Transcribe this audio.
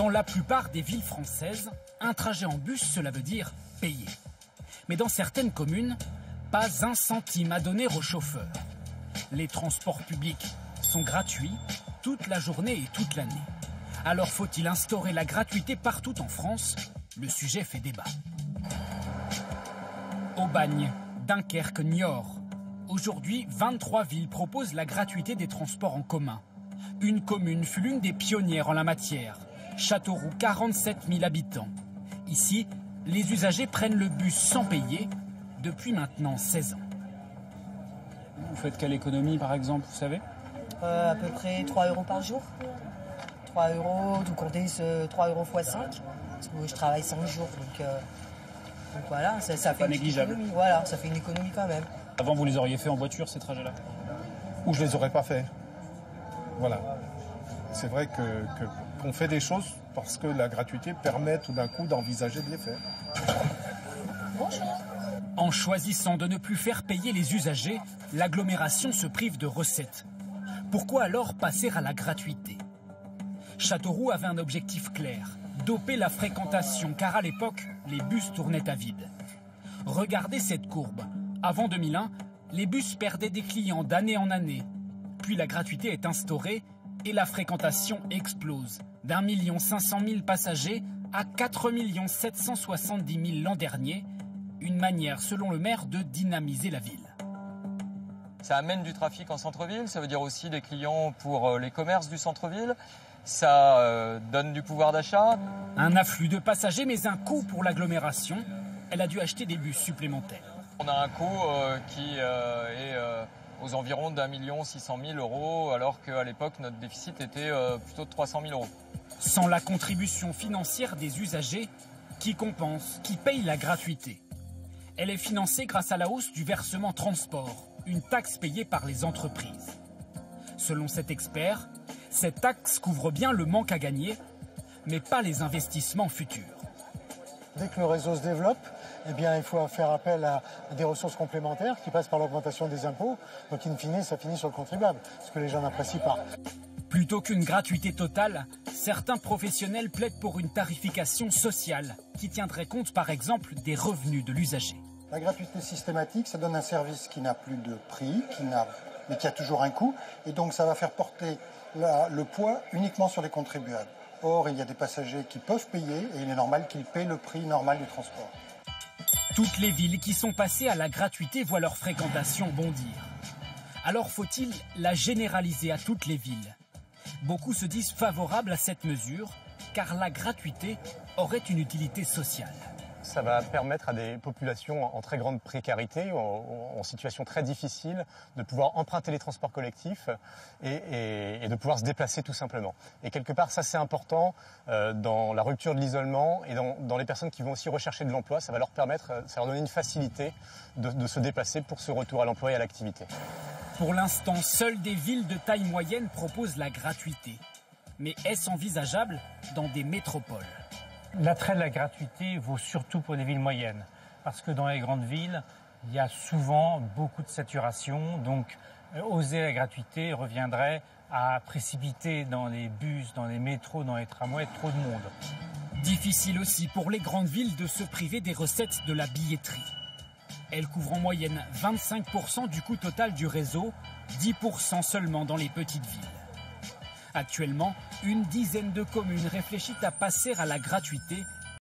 Dans la plupart des villes françaises, un trajet en bus, cela veut dire payer. Mais dans certaines communes, pas un centime à donner aux chauffeurs. Les transports publics sont gratuits toute la journée et toute l'année. Alors faut-il instaurer la gratuité partout en France? Le sujet fait débat. Aubagne, Dunkerque, Niort. Aujourd'hui, 23 villes proposent la gratuité des transports en commun. Une commune fut l'une des pionnières en la matière. Châteauroux, 47 000 habitants. Ici, les usagers prennent le bus sans payer depuis maintenant 16 ans. Vous faites quelle économie par exemple, vous savez? À peu près 3 euros par jour. 3 euros, tout compter 3 euros x 5. Parce que je travaille 5 jours, donc voilà, ça fait une négligeable. Économie. Voilà, ça fait une économie quand même. Avant, vous les auriez fait en voiture, ces trajets-là? Ou je les aurais pas fait. Voilà. C'est vrai qu'on fait des choses parce que la gratuité permet tout d'un coup d'envisager de les faire. Bonjour. En choisissant de ne plus faire payer les usagers, l'agglomération se prive de recettes. Pourquoi alors passer à la gratuité? Châteauroux avait un objectif clair, doper la fréquentation, car à l'époque, les bus tournaient à vide. Regardez cette courbe. Avant 2001, les bus perdaient des clients d'année en année. Puis la gratuité est instaurée et la fréquentation explose. d'1 500 000 passagers à 4 770 000 l'an dernier. Une manière, selon le maire, de dynamiser la ville. Ça amène du trafic en centre-ville, ça veut dire aussi des clients pour les commerces du centre-ville. Ça donne du pouvoir d'achat. Un afflux de passagers, mais un coût pour l'agglomération. Elle a dû acheter des bus supplémentaires. On a un coût qui est aux environs d'1 600 000 €, alors qu'à l'époque, notre déficit était plutôt de 300 000 €. Sans la contribution financière des usagers, qui compense, qui paye la gratuité? Elle est financée grâce à la hausse du versement transport, une taxe payée par les entreprises. Selon cet expert, cette taxe couvre bien le manque à gagner, mais pas les investissements futurs. Dès que le réseau se développe, eh bien, il faut faire appel à des ressources complémentaires qui passent par l'augmentation des impôts. Donc, in fine, ça finit sur le contribuable, ce que les gens n'apprécient pas. Plutôt qu'une gratuité totale, certains professionnels plaident pour une tarification sociale qui tiendrait compte, par exemple, des revenus de l'usager. La gratuité systématique, ça donne un service qui n'a plus de prix, mais qui a toujours un coût. Et donc, ça va faire porter le poids uniquement sur les contribuables. Or, il y a des passagers qui peuvent payer et il est normal qu'ils paient le prix normal du transport. Toutes les villes qui sont passées à la gratuité voient leur fréquentation bondir. Alors faut-il la généraliser à toutes les villes? Beaucoup se disent favorables à cette mesure, car la gratuité aurait une utilité sociale. Ça va permettre à des populations en très grande précarité, en situation très difficile, de pouvoir emprunter les transports collectifs et de pouvoir se déplacer tout simplement. Et quelque part, ça c'est important dans la rupture de l'isolement et dans les personnes qui vont aussi rechercher de l'emploi. Ça va leur permettre, ça va leur donner une facilité de se déplacer pour ce retour à l'emploi et à l'activité. Pour l'instant, seules des villes de taille moyenne proposent la gratuité. Mais est-ce envisageable dans des métropoles? L'attrait de la gratuité vaut surtout pour les villes moyennes, parce que dans les grandes villes, il y a souvent beaucoup de saturation, donc oser la gratuité reviendrait à précipiter dans les bus, dans les métros, dans les tramways trop de monde. Difficile aussi pour les grandes villes de se priver des recettes de la billetterie. Elle couvre en moyenne 25% du coût total du réseau, 10% seulement dans les petites villes. Actuellement, une dizaine de communes réfléchissent à passer à la gratuité